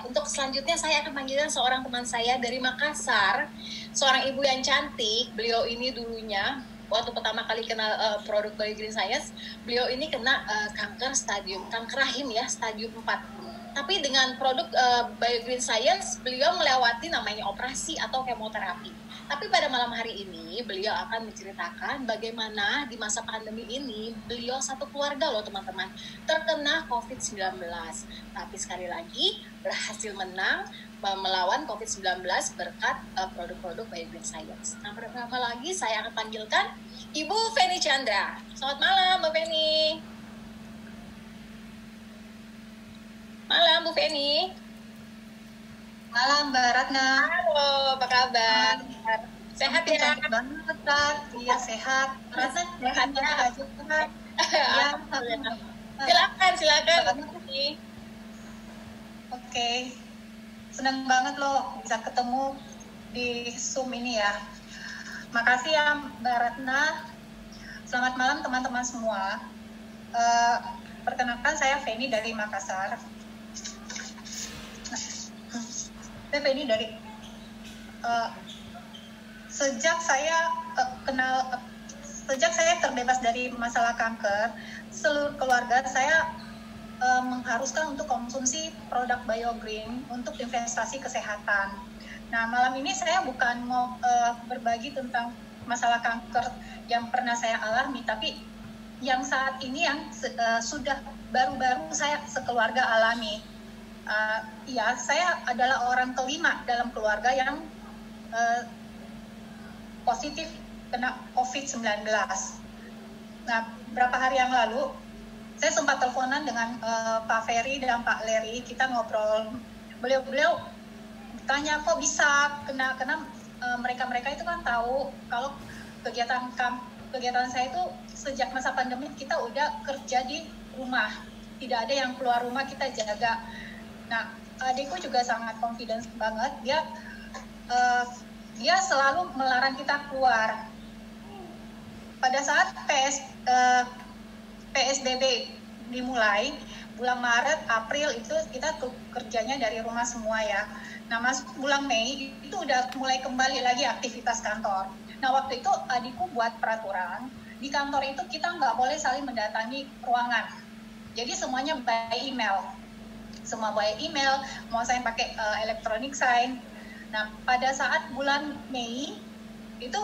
untuk selanjutnya saya akan panggilkan seorang teman saya dari Makassar, seorang ibu yang cantik. Beliau ini dulunya waktu pertama kali kenal produk Bio Green Science, beliau ini kena kanker rahim ya, stadium 4. Tapi dengan produk Bio Green Science, beliau melewati namanya operasi atau kemoterapi. Tapi pada malam hari ini, beliau akan menceritakan bagaimana di masa pandemi ini, beliau satu keluarga loh teman-teman, terkena COVID-19. Tapi sekali lagi, berhasil menang melawan COVID-19 berkat produk-produk Bio Green Science. Nah, pertama lagi saya akan panggilkan Ibu Feni Chandra. Selamat malam, Mbak Feni. Malam, Bu Feni. Malam, Mbak Ratna. Halo, apa kabar? Sehat ya? Cantik banget, Kak. Iya, sehat. Ratna, sehat ya? Sehat. Iya, silakan. Oke. Senang banget loh bisa ketemu di Zoom ini ya. Makasih ya, Mbak Ratna. Selamat malam teman-teman semua. Perkenalkan saya Feni dari Makassar. Saya Feni dari sejak saya terbebas dari masalah kanker, seluruh keluarga saya mengharuskan untuk konsumsi produk BioGreen untuk investasi kesehatan. Nah, malam ini saya bukan mau berbagi tentang masalah kanker yang pernah saya alami, tapi yang saat ini yang sudah baru-baru saya sekeluarga alami. Ya, saya adalah orang kelima dalam keluarga yang positif kena COVID-19. Nah, berapa hari yang lalu, saya sempat teleponan dengan Pak Ferry dan Pak Leri, kita ngobrol. Beliau tanya kok bisa kena mereka itu kan tahu kalau kegiatan saya itu sejak masa pandemi kita udah kerja di rumah, tidak ada yang keluar rumah, kita jaga. Nah, adikku juga sangat confidence banget, dia selalu melarang kita keluar. Pada saat PSBB dimulai, bulan Maret, April itu kita kerjanya dari rumah semua ya. Nah, masuk bulan Mei itu udah mulai kembali lagi aktivitas kantor. Nah, waktu itu adikku buat peraturan, di kantor itu kita nggak boleh saling mendatangi ruangan. Jadi semuanya by email. Semua by email, mau sign pakai electronic sign. Nah, pada saat bulan Mei, itu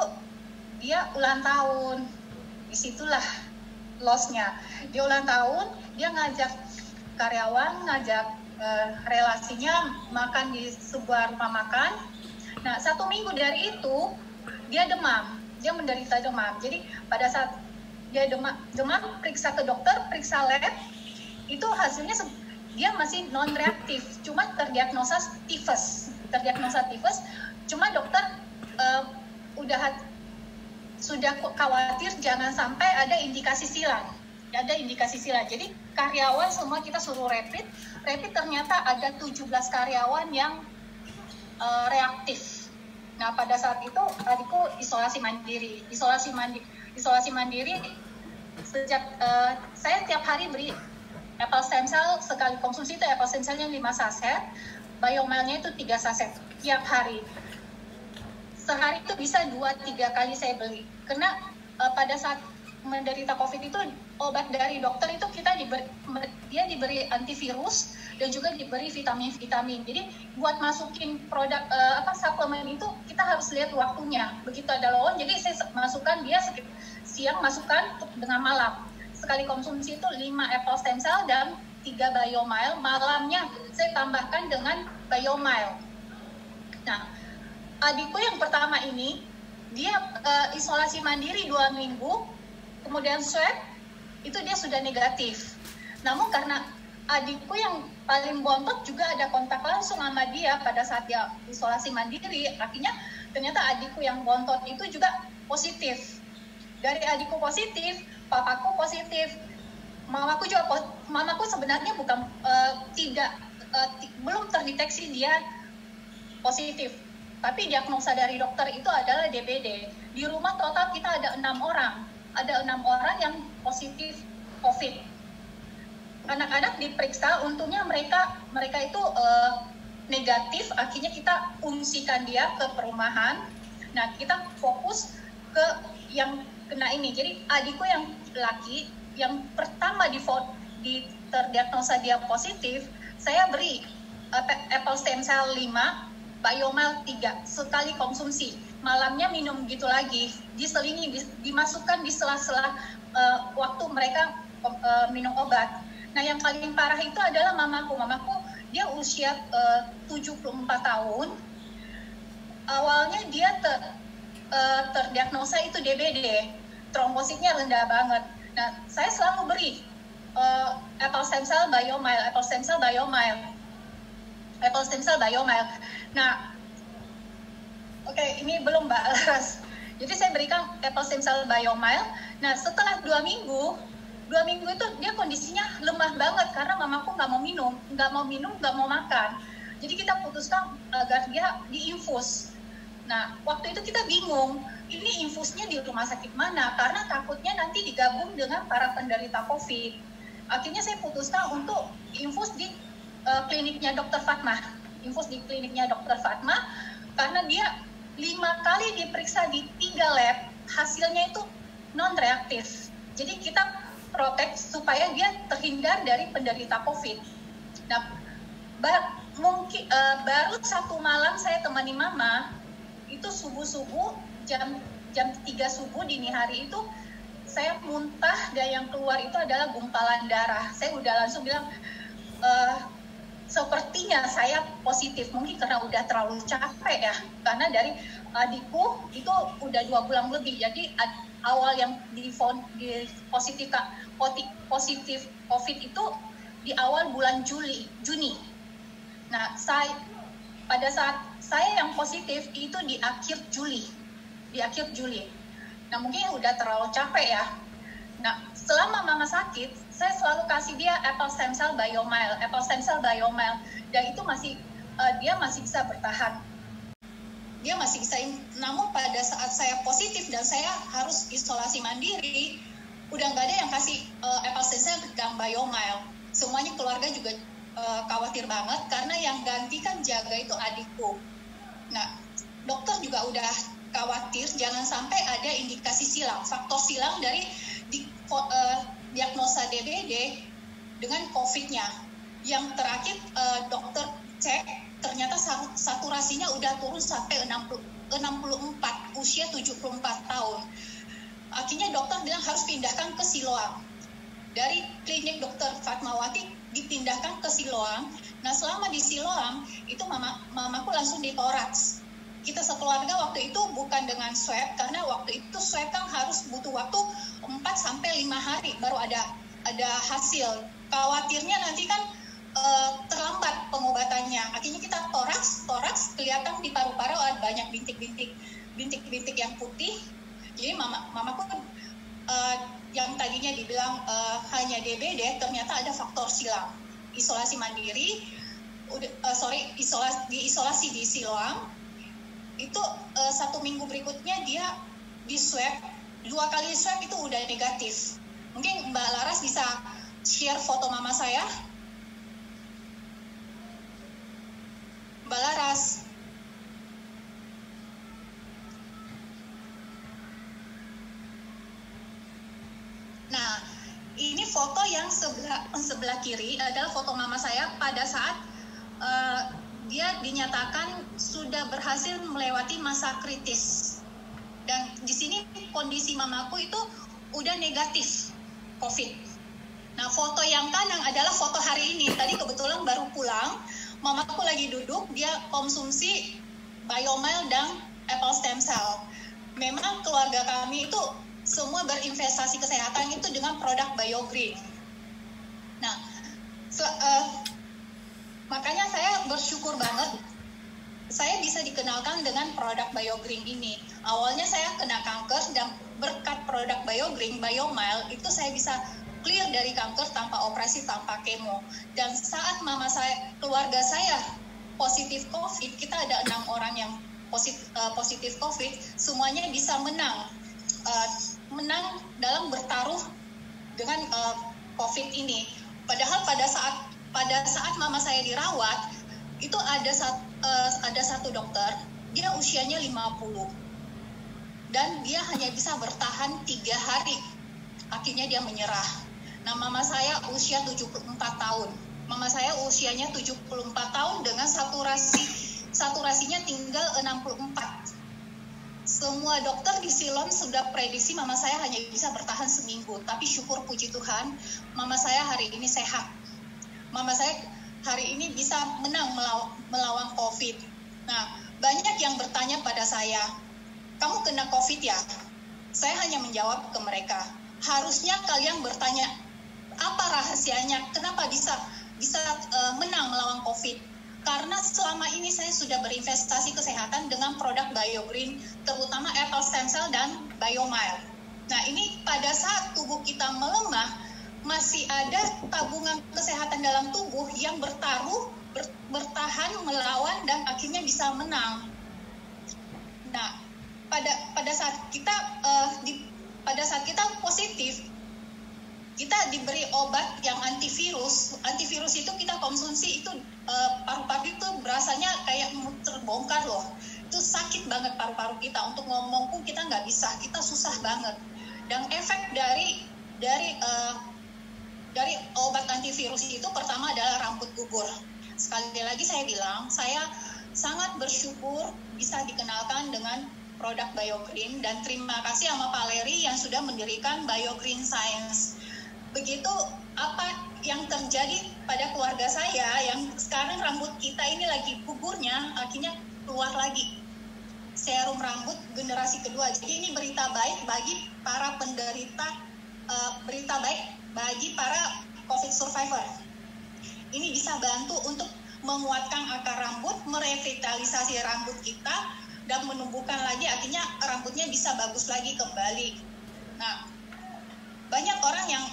dia ulang tahun. Disitulah loss-nya. Dia ulang tahun, dia ngajak karyawan, relasinya makan di sebuah rumah makan. Nah, 1 minggu dari itu, dia demam. Dia menderita demam. Jadi, pada saat dia demam, periksa ke dokter, periksa lab, itu hasilnya dia masih non-reaktif, cuma terdiagnosa tifus. Cuma dokter sudah khawatir jangan sampai ada indikasi silang. Jadi karyawan semua kita suruh rapid ternyata ada 17 karyawan yang reaktif. Nah, pada saat itu adikku isolasi mandiri. Sejak saya tiap hari beri apple stem cell, sekali konsumsi itu apple stem cellnya 5 saset, BioMile-nya itu 3 saset tiap hari. Sehari itu bisa 2-3 kali saya beli. Karena pada saat menderita COVID itu obat dari dokter itu dia diberi antivirus dan juga diberi vitamin. Jadi buat masukin produk suplemen itu kita harus lihat waktunya. Begitu ada lowongan, jadi saya masukkan dia siang masukkan dengan malam. Sekali konsumsi itu 5 apple stem cell dan 3 BioMile. Malamnya saya tambahkan dengan BioMile. Nah, adikku yang pertama ini, dia isolasi mandiri 2 minggu, kemudian swab, itu dia sudah negatif. Namun karena adikku yang paling bontot juga ada kontak langsung sama dia pada saat dia isolasi mandiri, artinya ternyata adikku yang bontot itu juga positif. Dari adikku positif, papaku positif, mamaku sebenarnya belum terdeteksi dia positif, tapi diagnosa dari dokter itu adalah DBD. Di rumah total kita ada 6 orang yang positif COVID. anak-anak diperiksa, untungnya mereka itu negatif, akhirnya kita ungsikan dia ke perumahan. Nah, kita fokus ke yang kena ini. Jadi adikku yang laki yang pertama terdiagnosa dia positif, saya beri apple stem cell 5, biomile 3 sekali konsumsi. Malamnya minum gitu lagi, diselingi, dimasukkan di sela-sela waktu mereka minum obat. Nah, yang paling parah itu adalah mamaku. Dia usia 74 tahun. Awalnya dia terdiagnosa itu DBD, trombositnya rendah banget. Nah, saya selalu beri apple stem cell biomile. Nah, oke, ini belum Mbak Laras. Jadi saya berikan apple stem cell biomile. Nah, setelah 2 minggu itu dia kondisinya lemah banget karena mamaku nggak mau makan. Jadi kita putuskan agar dia diinfus. Nah, waktu itu kita bingung, ini infusnya di rumah sakit mana? Karena takutnya nanti digabung dengan para penderita COVID. Akhirnya saya putuskan untuk infus di kliniknya Dr. Fatma. Karena dia 5 kali diperiksa di 3 lab, hasilnya itu non-reaktif. Jadi kita protek supaya dia terhindar dari penderita COVID. Nah, baru 1 malam saya temani mama, itu subuh jam 3 subuh dini hari itu saya muntah dan yang keluar itu adalah gumpalan darah. Saya udah langsung bilang sepertinya saya positif, mungkin karena udah terlalu capek ya, karena dari adikku itu udah 2 bulan lebih. Jadi awal yang positif COVID itu di awal bulan Juni. Nah, pada saat saya yang positif itu di akhir Juli. Nah, mungkin udah terlalu capek ya. Nah, selama mama sakit, saya selalu kasih dia apple stem cell biomile, dan itu dia masih bisa bertahan. Namun pada saat saya positif dan saya harus isolasi mandiri, udah nggak ada yang kasih apple stem cell dan biomile. Semuanya keluarga juga khawatir banget karena yang gantikan jaga itu adikku. Nah, dokter juga udah khawatir jangan sampai ada indikasi silang, faktor silang dari diagnosa DBD dengan COVID-nya. Yang terakhir dokter cek ternyata saturasinya udah turun sampai 64, usia 74 tahun. Akhirnya dokter bilang harus pindahkan ke Siloam. Dari klinik Dr. Fatmawati dipindahkan ke Siloam. Nah, selama di Siloam itu mamaku langsung ditoraks. Kita sekeluarga waktu itu bukan dengan swab, karena waktu itu swab kan harus butuh waktu 4-5 hari baru ada hasil. Khawatirnya nanti kan terlambat pengobatannya. Akhirnya kita toraks kelihatan di paru-paru ada banyak bintik yang putih. Jadi mamaku yang tadinya dibilang hanya DBD, ternyata ada faktor silang. Isolasi mandiri, diisolasi di Siloam. Itu 1 minggu berikutnya dia di swab, 2 kali swab itu udah negatif. Mungkin Mbak Laras bisa share foto mama saya. Mbak Laras. Nah, ini foto yang sebelah kiri adalah foto mama saya pada saat dia dinyatakan sudah berhasil melewati masa kritis. Dan di sini kondisi mamaku itu udah negatif COVID. Nah, foto yang kanan adalah foto hari ini. Tadi kebetulan baru pulang, mamaku lagi duduk, dia konsumsi biomile dan apple stem cell. Memang keluarga kami itu semua berinvestasi kesehatan itu dengan produk BioGreen. Nah, makanya saya bersyukur banget saya bisa dikenalkan dengan produk BioGreen ini. Awalnya saya kena kanker dan berkat produk BioGreen, biomile, itu saya bisa clear dari kanker tanpa operasi, tanpa kemo. Dan saat keluarga saya positif COVID, kita ada 6 orang yang positif COVID, semuanya bisa menang dalam bertaruh dengan COVID ini. Padahal pada saat mama saya dirawat, itu ada satu dokter, dia usianya 50. Dan dia hanya bisa bertahan 3 hari. Akhirnya dia menyerah. Nah, mama saya usia 74 tahun. Mama saya usianya 74 tahun dengan saturasinya tinggal 64. Semua dokter di Silom sudah prediksi mama saya hanya bisa bertahan seminggu. Tapi syukur puji Tuhan, mama saya hari ini sehat. Mama saya hari ini bisa menang melawan COVID. Nah, banyak yang bertanya pada saya, kamu kena COVID ya? Saya hanya menjawab ke mereka, harusnya kalian bertanya, apa rahasianya? Kenapa bisa menang melawan COVID? Karena selama ini saya sudah berinvestasi kesehatan dengan produk BioGreen, terutama apple stem cell dan BioMile. Nah, ini pada saat tubuh kita melemah, masih ada tabungan kesehatan dalam tubuh yang bertahan, melawan, dan akhirnya bisa menang. Nah, pada saat kita positif, kita diberi obat yang antivirus. Antivirus itu kita konsumsi itu paru-paru itu berasanya kayak terbongkar loh. Itu sakit banget paru-paru kita. Untuk ngomong pun kita nggak bisa, kita susah banget. Dan efek dari obat antivirus itu pertama adalah rambut gugur. Sekali lagi saya bilang, saya sangat bersyukur bisa dikenalkan dengan produk BioGreen, dan terima kasih sama Pak Leri yang sudah mendirikan BioGreen Science. Begitu apa yang terjadi pada keluarga saya yang sekarang rambut kita ini lagi gugurnya, akhirnya keluar lagi serum rambut generasi kedua. Jadi ini berita baik bagi para bagi para COVID survivor. Ini bisa bantu untuk menguatkan akar rambut, merevitalisasi rambut kita, dan menumbuhkan lagi, akhirnya rambutnya bisa bagus lagi kembali. Nah, banyak orang yang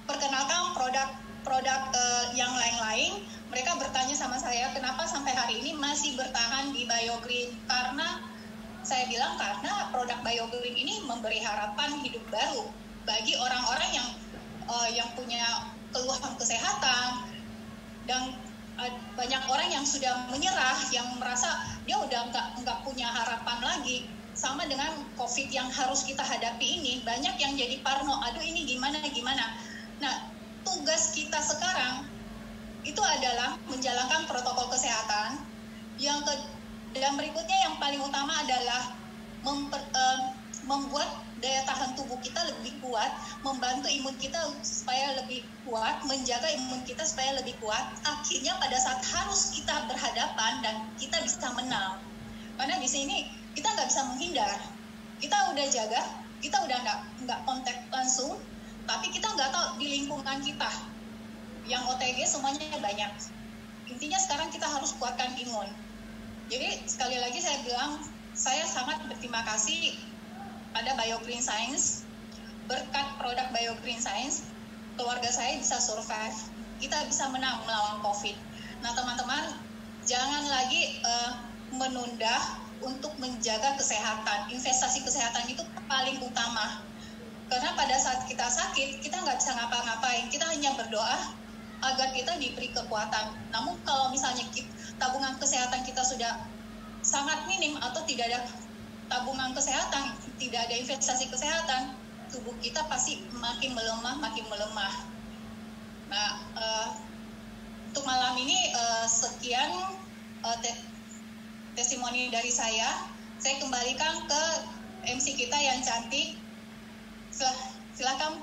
perkenalkan produk yang lain-lain, mereka bertanya sama saya, kenapa sampai hari ini masih bertahan di BioGreen? Karena saya bilang, karena produk BioGreen ini memberi harapan hidup baru bagi orang-orang yang punya keluhan kesehatan, dan banyak orang yang sudah menyerah, yang merasa dia udah nggak punya harapan lagi. Sama dengan COVID yang harus kita hadapi ini, banyak yang jadi parno, aduh ini gimana. Nah, tugas kita sekarang itu adalah menjalankan protokol kesehatan. Dan berikutnya yang paling utama adalah membuat daya tahan tubuh kita lebih kuat, membantu imun kita supaya lebih kuat, menjaga imun kita supaya lebih kuat. Akhirnya pada saat harus kita berhadapan dan kita bisa menang. Karena di sini kita nggak bisa menghindar. Kita udah jaga, kita udah nggak kontak langsung, tapi kita nggak tahu di lingkungan kita. Yang OTG semuanya banyak. Intinya sekarang kita harus kuatkan imun. Jadi sekali lagi saya bilang, saya sangat berterima kasih pada BioGreen Science. Berkat produk BioGreen Science, keluarga saya bisa survive. Kita bisa menang melawan COVID. Nah, teman-teman, jangan lagi menunda untuk menjaga kesehatan. Investasi kesehatan itu paling utama. Karena pada saat kita sakit, kita nggak bisa ngapa-ngapain. Kita hanya berdoa agar kita diberi kekuatan. Namun kalau misalnya tabungan kesehatan kita sudah sangat minim atau tidak ada tabungan kesehatan, tidak ada investasi kesehatan, tubuh kita pasti makin melemah. Nah, untuk malam ini sekian testimoni dari saya. Saya kembalikan ke MC kita yang cantik. Silakan